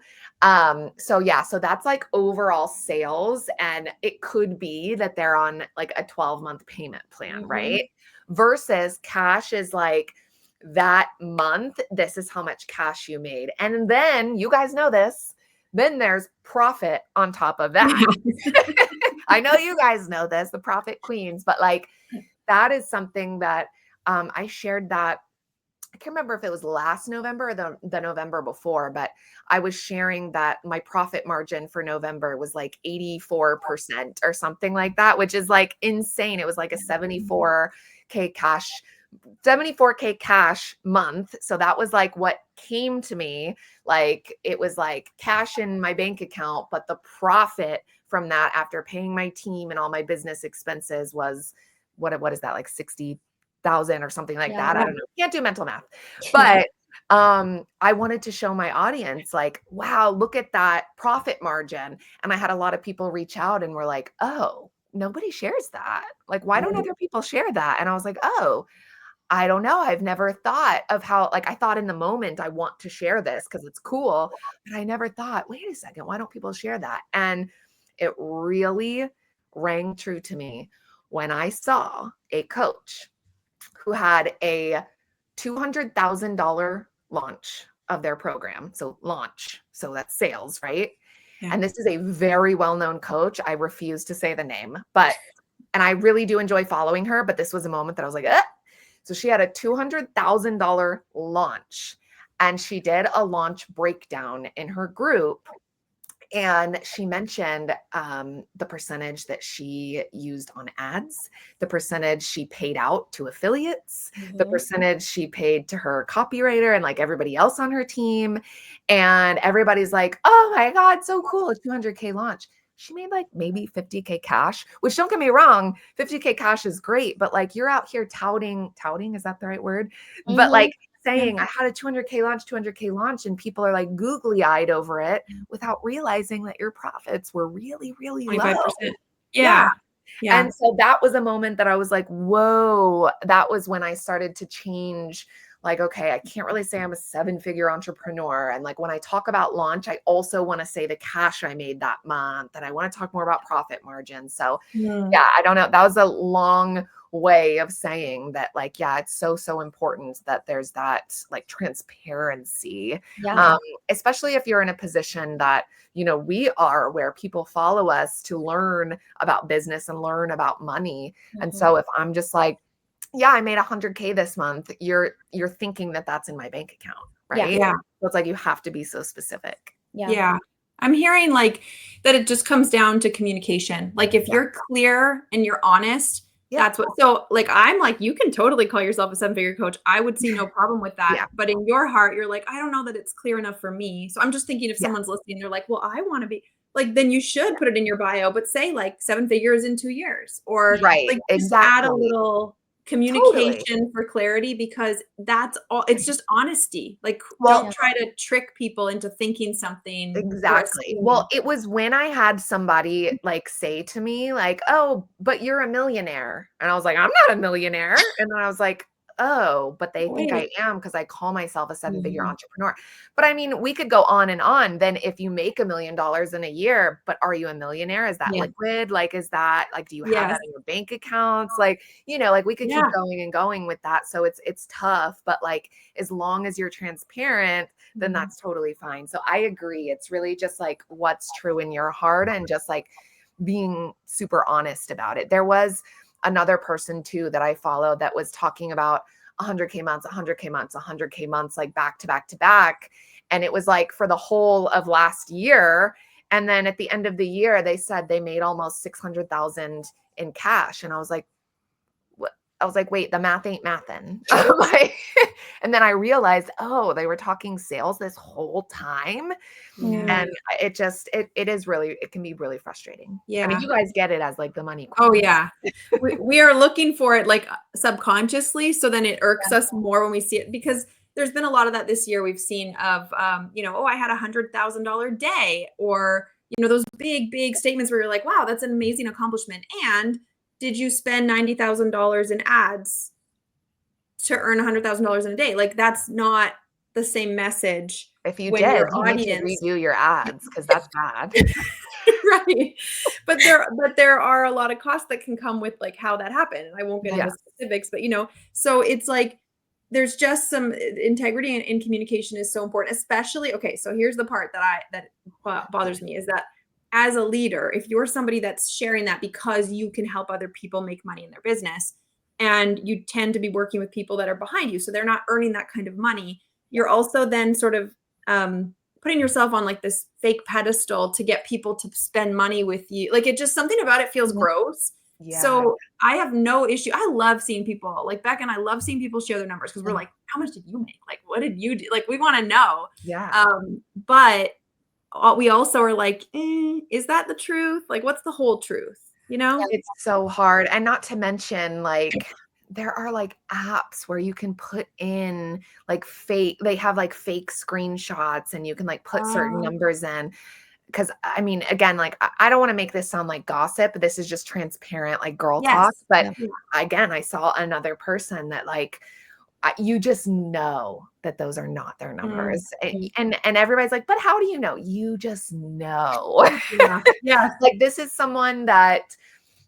So yeah, so that's like overall sales. And it could be that they're on like a 12-month payment plan, right? Versus cash is like that month, this is how much cash you made. And then you guys know this, then there's profit on top of that. I know you guys know this, the profit queens, but like that is something that I shared that I can't remember if it was last November or the November before, but I was sharing that my profit margin for November was like 84% or something like that, which is like insane. It was like a 74K cash month. So that was like what came to me. Like it was like cash in my bank account, but the profit from that after paying my team and all my business expenses was what is that, like 60,000 or something like that. I don't know. Can't do mental math. But I wanted to show my audience like, wow, look at that profit margin. And I had a lot of people reach out and were like, oh, nobody shares that. Like, why don't other people share that? And I was like, oh, I don't know. I've never thought of how, like, I thought in the moment, I want to share this because it's cool. But I never thought, wait a second, why don't people share that? And it really rang true to me when I saw a coach who had a $200,000 launch of their program. So launch. So that's sales, right? Yeah. And this is a very well-known coach. I refuse to say the name, and I really do enjoy following her, but this was a moment that I was like, eh. So she had a $200,000 launch, and she did a launch breakdown in her group. And she mentioned the percentage that she used on ads, the percentage she paid out to affiliates, the percentage she paid to her copywriter and like everybody else on her team. And everybody's like, oh my God, so cool. A 200K launch. She made like maybe 50K cash, which don't get me wrong, 50K cash is great, but like you're out here touting, is that the right word? But like saying I had a 200K launch, and people are like googly eyed over it without realizing that your profits were really, really low. 25%. Yeah. And so that was a moment that I was like, whoa, that was when I started to change. Like, okay, I can't really say I'm a 7-figure entrepreneur. And like when I talk about launch, I also want to say the cash I made that month, and I want to talk more about profit margin. So yeah, I don't know. That was a long way of saying that, like, yeah, it's so important that there's that like transparency, especially if you're in a position that, you know, we are, where people follow us to learn about business and learn about money. And so if I'm just like, yeah, I made 100K this month, you're thinking that that's in my bank account, right? Yeah. So it's like, you have to be so specific. Yeah. I'm hearing like that it just comes down to communication. Like if you're clear and you're honest, that's what, so like, I'm like, you can totally call yourself a 7-figure coach. I would see no problem with that. But in your heart, you're like, I don't know that it's clear enough for me. So I'm just thinking if someone's listening, they're like, well, I want to be like, then you should put it in your bio, but say like 7 figures in 2 years, or like just add a little communication for clarity, because that's all. It's just honesty. Like, don't try to trick people into thinking something. Exactly. Well, it was when I had somebody like say to me like, oh, but you're a millionaire. And I was like, I'm not a millionaire. And then I was like, oh, but they think I am because I call myself a 7-figure entrepreneur. But I mean, we could go on and on. Then if you make $1 million in a year, but are you a millionaire? Is that liquid? Like, is that like, do you have that in your bank accounts? Like, you know, like we could keep going and going with that. So it's tough, but like, as long as you're transparent, then that's totally fine. So I agree. It's really just like what's true in your heart, and just like being super honest about it. There was another person too that I followed that was talking about 100K months, 100K months, 100K months, like back to back to back. And it was like for the whole of last year. And then at the end of the year, they said they made almost 600,000 in cash. And I was like, wait, the math ain't mathin'. Like, and then I realized, oh, they were talking sales this whole time. And it just, it is really, it can be really frustrating. I mean, you guys get it as like the money queen. Oh yeah. we are looking for it like subconsciously. So then it irks us more when we see it, because there's been a lot of that this year. We've seen of, you know, oh, I had $100,000 day, or, you know, those big statements where you're like, wow, that's an amazing accomplishment. And did you spend $90,000 in ads to earn $100,000 in a day? Like, that's not the same message. If you when did, your you need to redo your ads, because that's bad. Right. But there are a lot of costs that can come with like how that happened. And I won't get into specifics, but you know, so it's like, there's just some integrity in communication is so important, especially, okay, so here's the part that bothers me, is that as a leader, if you're somebody that's sharing that because you can help other people make money in their business, and you tend to be working with people that are behind you. So they're not earning that kind of money. You're also then sort of putting yourself on like this fake pedestal to get people to spend money with you. Like, it just, something about it feels gross. Yeah. So I have no issue. I love seeing people like Beck and I love seeing people share their numbers because we're like, how much did you make? Like, what did you do? Like, we want to know. Yeah. But we also are like, is that the truth? Like, what's the whole truth? You know? It's so hard. And not to mention, like, there are like apps where you can put in like they have like fake screenshots and you can like put certain numbers in. Because I mean, again, like I don't want to make this sound like gossip, but this is just transparent, like girl talk. But again, I saw another person that like, you just know that those are not their numbers. And everybody's like, but how do you know? You just know. Yeah. Like, this is someone that,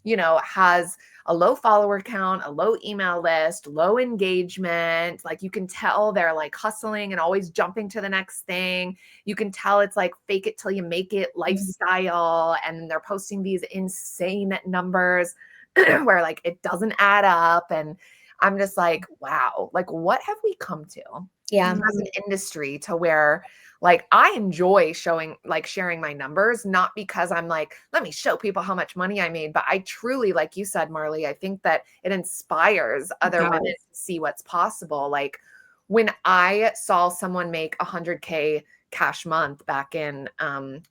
you know, has a low follower count, a low email list, low engagement. Like, you can tell they're like hustling and always jumping to the next thing. You can tell it's like fake it till you make it lifestyle. And they're posting these insane numbers where like it doesn't add up. And I'm just like, wow, like what have we come to as an industry to where like I enjoy sharing my numbers, not because I'm like, let me show people how much money I made, but I truly, like you said, Marley, I think that it inspires other women to see what's possible. Like, when I saw someone make 100K cash month back in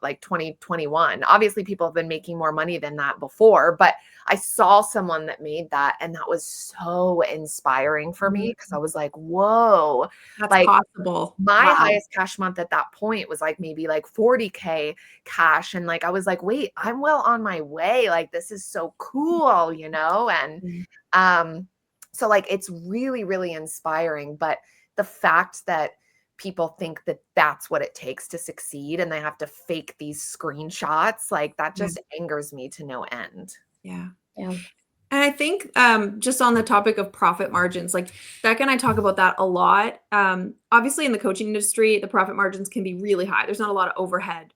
like 2021, obviously people have been making more money than that before, but I saw someone that made that, and that was so inspiring for me because I was like, whoa, that's like possible. My highest cash month at that point was like maybe like 40K cash. And like, I was like, wait, I'm well on my way. Like, this is so cool, you know? And so like, it's really, really inspiring. But the fact that people think that that's what it takes to succeed and they have to fake these screenshots, like that just angers me to no end. Yeah. And I think just on the topic of profit margins, like Becca and I talk about that a lot. Obviously, in the coaching industry, the profit margins can be really high. There's not a lot of overhead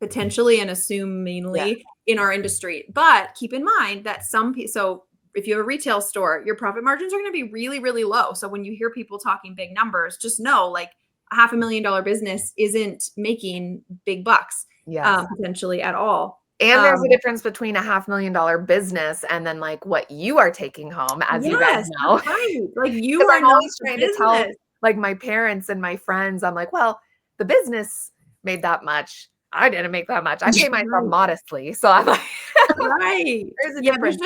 potentially and assumingly in our industry. But keep in mind that so if you have a retail store, your profit margins are going to be really, really low. So when you hear people talking big numbers, just know like a $500,000 business isn't making big bucks potentially at all. And there's a difference between a $500,000 business and then like what you are taking home, as you guys know. Right. Like, you are I'm always trying to tell like my parents and my friends, I'm like, well, the business made that much. I didn't make that much. I pay myself modestly. So I'm like, there's a difference.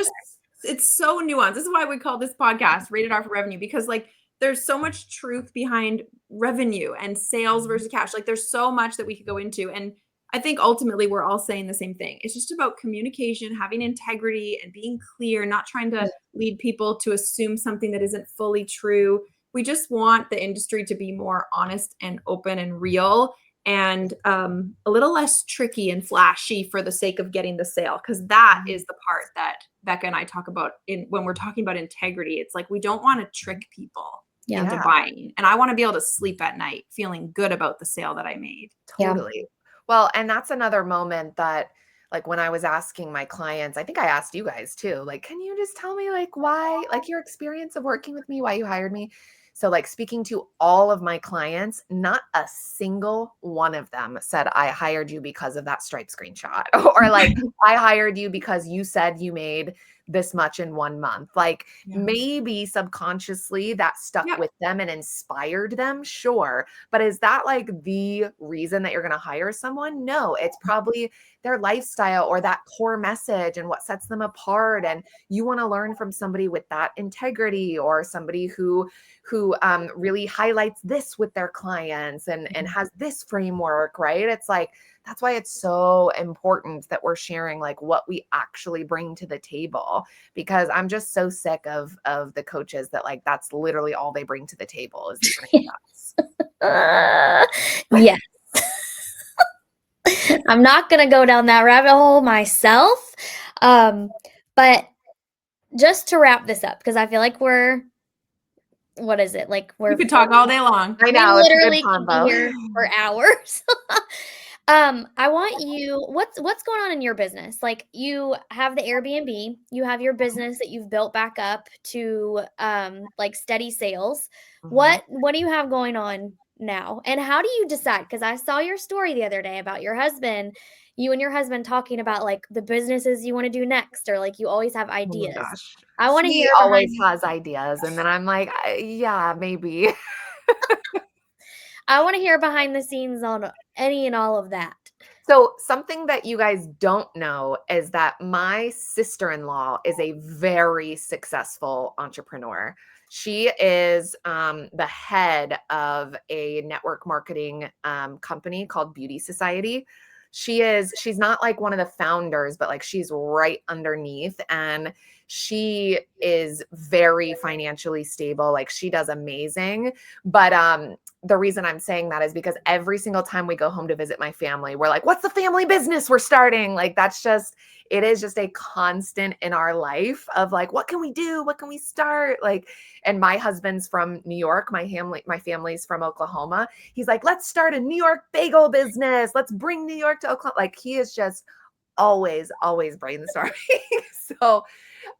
It's so nuanced. This is why we call this podcast Rated R for Revenue, because like there's so much truth behind revenue and sales versus cash. Like, there's so much that we could go into. And I think ultimately we're all saying the same thing. It's just about communication, having integrity and being clear, not trying to lead people to assume something that isn't fully true. We just want the industry to be more honest and open and real, and a little less tricky and flashy for the sake of getting the sale. Because that is the part that Becca and I talk about when we're talking about integrity. It's like, we don't want to trick people into buying. And I want to be able to sleep at night feeling good about the sale that I made. Totally. Well, and that's another moment that, like, when I was asking my clients, I think I asked you guys too, like, can you just tell me like why, like your experience of working with me, why you hired me? So like, speaking to all of my clients, not a single one of them said, I hired you because of that Stripe screenshot, or like, I hired you because you said you made this much in 1 month. Like, maybe subconsciously that stuck with them and inspired them. Sure. But is that like the reason that you're going to hire someone? No, it's probably their lifestyle or that core message and what sets them apart. And you want to learn from somebody with that integrity, or somebody who really highlights this with their clients and has this framework, right? It's like, that's why it's so important that we're sharing like what we actually bring to the table, because I'm just so sick of the coaches that like, that's literally all they bring to the table is the screenshots. Yes. I'm not going to go down that rabbit hole myself. But just to wrap this up, because I feel like what is it? Like, we could talk all day long. I know. We literally could be here for hours. I want you what's going on in your business? Like, you have the Airbnb, you have your business that you've built back up to, like, steady sales. Mhm. What do you have going on now? And how do you decide? Because I saw your story the other day about you and your husband talking about, like, the businesses you wanna do next, or, like, you always have Oh my ideas. gosh. I wanna He hear always behind has ideas, and then I'm like, yeah, maybe." I wanna hear behind the scenes on any and all of that. So, something that you guys don't know is that my sister-in-law is a very successful entrepreneur. She is the head of a network marketing company called Beauty Society. She's not like one of the founders, but like she's right underneath, and she is very financially stable. Like she does amazing. But the reason I'm saying that is because every single time we go home to visit my family, we're like, what's the family business we're starting? Like, it is just a constant in our life of like, what can we do? What can we start? Like, and my husband's from New York. My family's from Oklahoma. He's like, let's start a New York bagel business. Let's bring New York to Oklahoma. Like, he is just always brainstorming. So,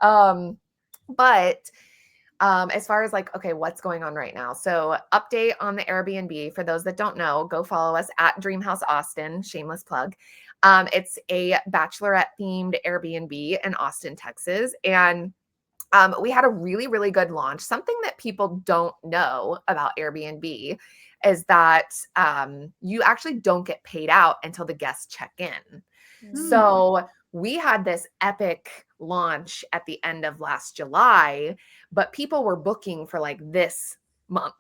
um, but as far as like, okay, what's going on right now? So, update on the Airbnb. For those that don't know, go follow us at Dreamhouse Austin. Shameless plug. It's a bachelorette themed Airbnb in Austin, Texas, and we had a really good launch. Something that people don't know about Airbnb is that you actually don't get paid out until the guests check in. Hmm. So we had this epic launch at the end of last July, but people were booking for like this month,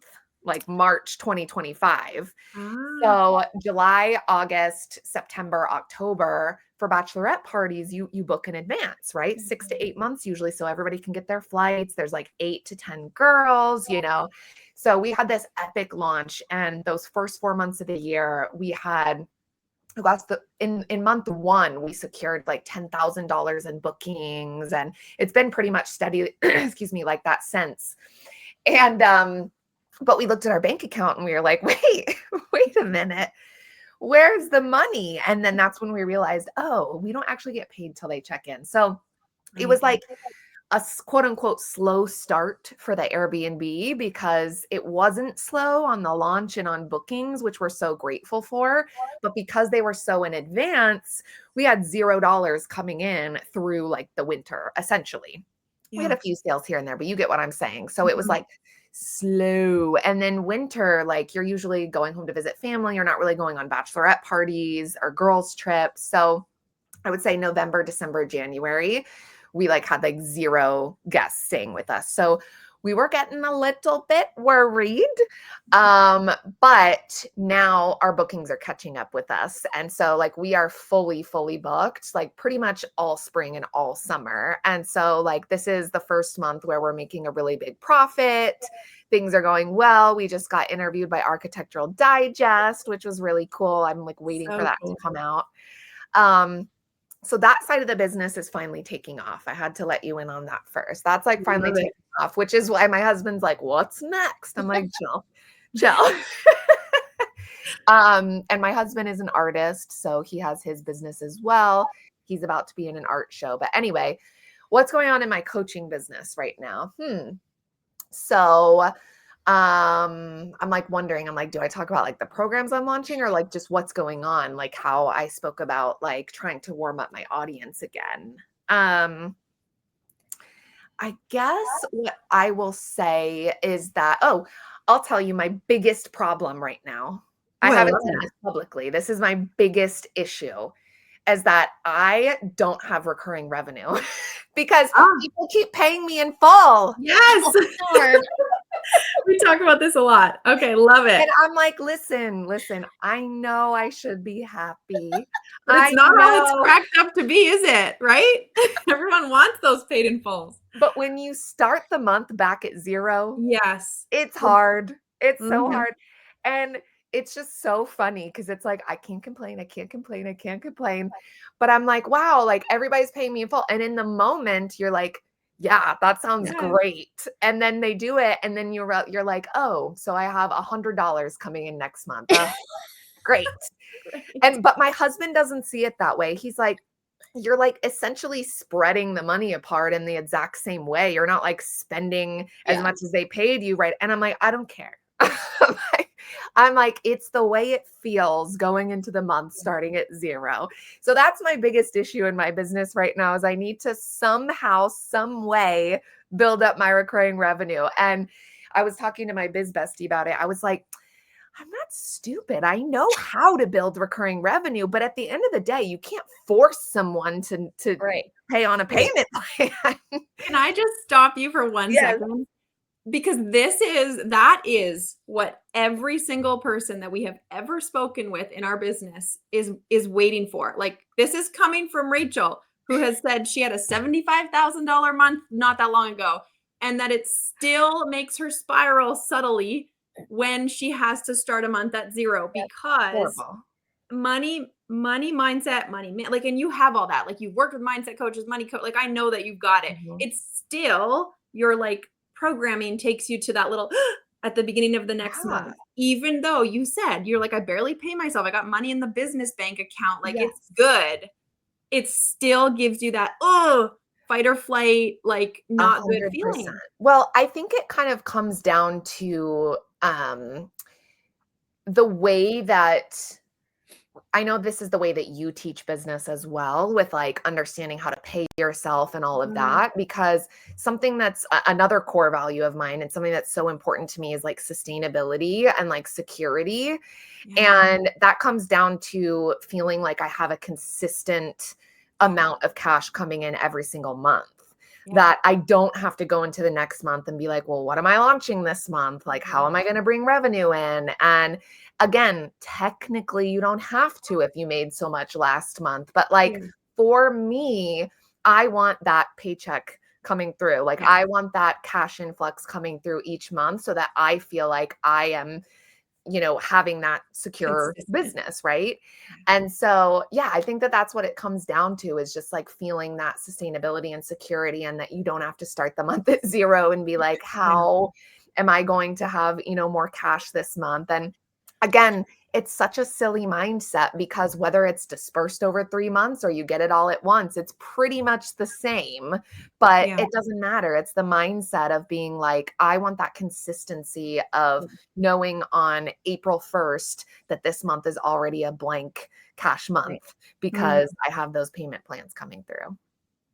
like March 2025. Ah, So July, August, September, October for bachelorette parties, you book in advance, right? 6 to 8 months usually, so everybody can get their flights. There's like 8 to 10 girls, you know. So we had this epic launch, and those first 4 months of the year, we had in month one, we secured like $10,000 in bookings, and it's been pretty much steady, excuse me, like that since. And but we looked at our bank account and we were like, wait a minute, where's the money? And then that's when we realized, oh, we don't actually get paid till they check in. So it was amazing. like a quote unquote slow start for the Airbnb because it wasn't slow on the launch and on bookings, which we're so grateful for. But because they were so in advance, we had $0 coming in through like the winter, essentially. We had Yeah. a few sales here and there, but you get what I'm saying. So it was Mhm. like slow. And then winter, like you're usually going home to visit family. You're not really going on bachelorette parties or girls' trips. So I would say November, December, January, we like had like zero guests staying with us. So we were getting a little bit worried. But now our bookings are catching up with us. And so like we are fully booked, like pretty much all spring and all summer. And so like this is the first month where we're making a really big profit. Things are going well. We just got interviewed by Architectural Digest, which was really cool. I'm like waiting for So that to cool. come out. Um, so that side of the business is finally taking off. I had to let you in on that first. That's like finally Love it. taking off, which is why my husband's like, "What's next?" I'm like, chill. And my husband is an artist, so he has his business as well. He's about to be in an art show. But anyway, what's going on in my coaching business right now? So I'm like wondering, I'm like, do I talk about like the programs I'm launching or like just what's going on, like how I spoke about like trying to warm up my audience again? Um, I guess what I will say is that, oh, I'll tell you my biggest problem right now. Oh, I I haven't love said that. this publicly. This is my biggest issue is that I don't have recurring revenue because Ah, people keep paying me in full. yes. Darn. We talk about this a lot. Okay, love And it. I'm like, listen, I know I should be happy. But it's I not all it's know. cracked up to be, is it? Right? Everyone wants those paid in fulls. But when you start the month back at zero, Yes. it's hard. It's so Mhm. hard. And it's just so funny because it's like, I can't complain. I can't complain. I can't complain. But I'm like, wow, like everybody's paying me in full. And in the moment, you're like, yeah, that sounds Yes. great. And then they do it. And then you're like, oh, so I have $100 coming in next month. Great. But my husband doesn't see it that way. He's like, you're like essentially spreading the money apart in the exact same way. You're not like spending as much as they paid you, right? And I'm like, I don't care. I'm like, it's the way it feels going into the month starting at 0. So that's my biggest issue in my business right now is I need to somehow, some way build up my recurring revenue. And I was talking to my biz bestie about it. I was like, I'm not stupid. I know how to build recurring revenue, but at the end of the day, you can't force someone to Right. pay on a payment plan. Can I just stop you for 1 Yes. second? Because that is what every single person that we have ever spoken with in our business is waiting for. Like, this is coming from Rachel, who has said she had a $75,000 month not that long ago, and that it still makes her spiral subtly when she has to start a month at 0 because Horrible. money mindset, like, and you have all that. Like, you've worked with mindset coaches, money coach. Like, I know that you've got it. Mhm. It's still your like programming takes you to that little at the beginning of the next Yeah. month. Even though you said you're like, I barely pay myself. I got money in the business bank account. Like, Yes. it's good. It still gives you that fight or flight, like not good 100%. feeling. Well, I think it kind of comes down to the way that I know this is the way that you teach business as well, with like understanding how to pay yourself and all of that, because something that's another core value of mine and something that's so important to me is like sustainability and like security. Yeah. And that comes down to feeling like I have a consistent amount of cash coming in every single month. Yeah. That I don't have to go into the next month and be like, well, what am I launching this month? Like, how am I going to bring revenue in? And again, technically, you don't have to if you made so much last month. But like for me, I want that paycheck coming through. Like, Yeah. I want that cash influx coming through each month so that I feel like I am having that secure Consistent. business, right? And so, yeah, I think that that's what it comes down to is just like feeling that sustainability and security, and that you don't have to start the month at 0 and be like, how am I going to have, more cash this month? And again, it's such a silly mindset because whether it's dispersed over 3 months or you get it all at once, it's pretty much the same, but Yeah. it doesn't matter. It's the mindset of being like, I want that consistency of knowing on April 1st that this month is already a blank cash month because I have those payment plans coming through.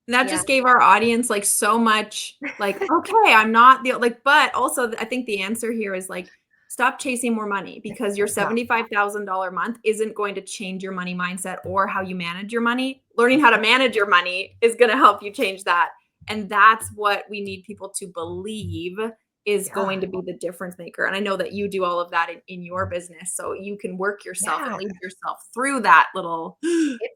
That just gave our audience like so much like, okay, I'm not the like, but also I think the answer here is like, stop chasing more money because your $75,000 month isn't going to change your money mindset or how you manage your money. Learning how to manage your money is going to help you change that. And that's what we need people to believe is going to be the difference maker. And I know that you do all of that in your business. So you can work yourself and lead yourself through that little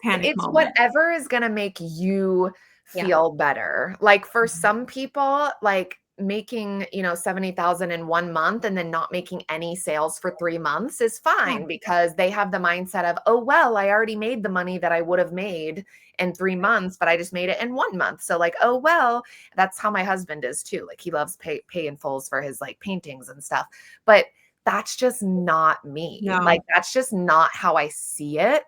panic It's moment. whatever is going to make you feel better. Like for some people, like making, 70,000 in 1 month and then not making any sales for 3 months is fine because they have the mindset of, oh, well, I already made the money that I would have made in 3 months, but I just made it in 1 month. So like, oh, well, that's how my husband is too. Like he loves pay in fulls for his like paintings and stuff, but that's just not me. No. Like, that's just not how I see it,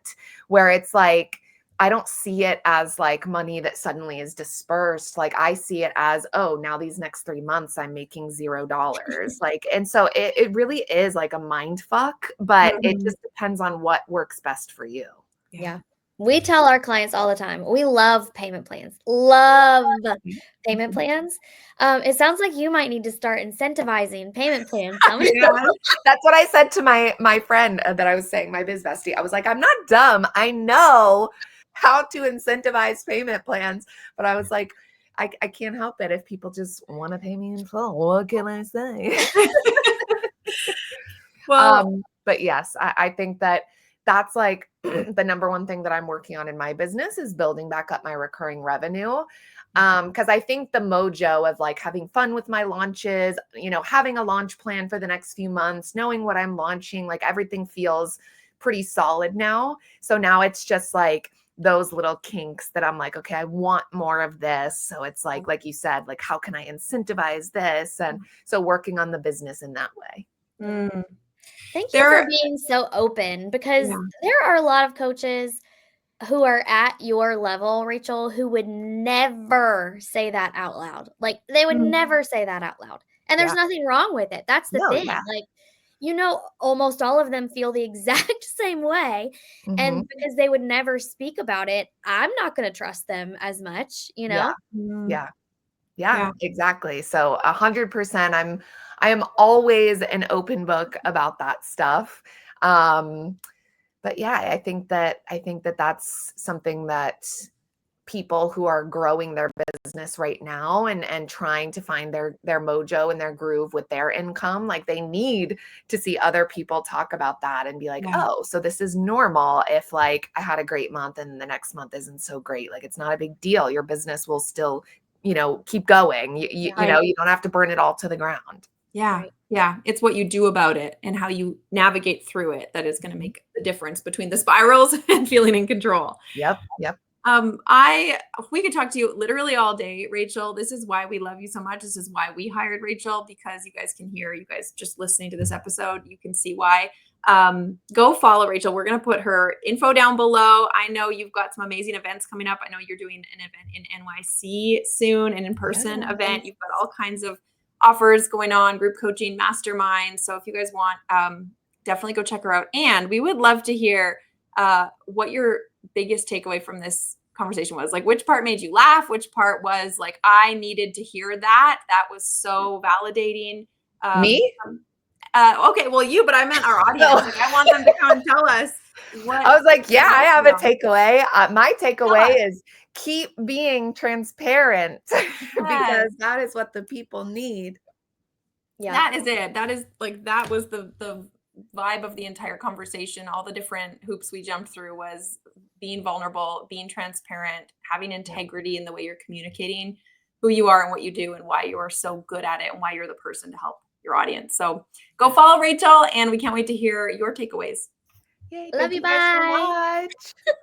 where it's like, I don't see it as like money that suddenly is dispersed. Like I see it as, oh, now these next 3 months I'm making $0. Like, and so it really is like a mind fuck, but it just depends on what works best for you. Yeah. We tell our clients all the time, we love payment plans. Love payment plans. It sounds like you might need to start incentivizing payment plans. That's what I said to my friend that I was saying, my biz bestie. I was like, I'm not dumb. I know how to incentivize payment plans, but I was like, I can't help it if people just want to pay me in full. What can I say? Well, but yes, I think that that's like the number one thing that I'm working on in my business is building back up my recurring revenue. Because I think the mojo of like having fun with my launches, having a launch plan for the next few months, knowing what I'm launching, like everything feels pretty solid now. So now it's just like those little kinks that I'm like, okay, I want more of this. So it's like you said, like, how can I incentivize this? And so working on the business in that way. Thank you for being so open, because there are a lot of coaches who are at your level, Rachel, who would never say that out loud. Like, they would never say that out loud. And there's nothing wrong with it. That's the thing. Yeah. Like, almost all of them feel the exact same way. And because they would never speak about it, I'm not going to trust them as much, Yeah. Yeah, exactly. So 100%, I am always an open book about that stuff. But yeah, I think that that's something that people who are growing their business right now and trying to find their mojo and their groove with their income, like, they need to see other people talk about that and be like, oh, so this is normal if, like, I had a great month and the next month isn't so great. Like, it's not a big deal. Your business will still, keep going. You know, you don't have to burn it all to the ground. Yeah. Yeah. It's what you do about it and how you navigate through it that is going to make the difference between the spirals and feeling in control. Yep. We could talk to you literally all day, Rachel. This is why we love you so much. This is why we hired Rachel, because you guys just listening to this episode, you can see why. Go follow Rachel. We're going to put her info down below. I know you've got some amazing events coming up. I know you're doing an event in NYC soon, an in-person event. You've got all kinds of offers going on, group coaching, mastermind. So if you guys want, definitely go check her out. And we would love to hear what your biggest takeaway from this conversation was. Like, which part made you laugh? Which part was like, I needed to hear that? That was so validating. Me? Okay, well, but I meant our audience. Like, I want them to come and tell us what. I was like, yeah, I have a takeaway. My takeaway is keep being transparent because that is what the people need. Yeah, that is it. That was the vibe of the entire conversation. All the different hoops we jumped through was being vulnerable, being transparent, having integrity in the way you're communicating who you are and what you do and why you are so good at it and why you're the person to help your audience. So go follow Rachel, and we can't wait to hear your takeaways. Yay, love you. Guys so bye. much.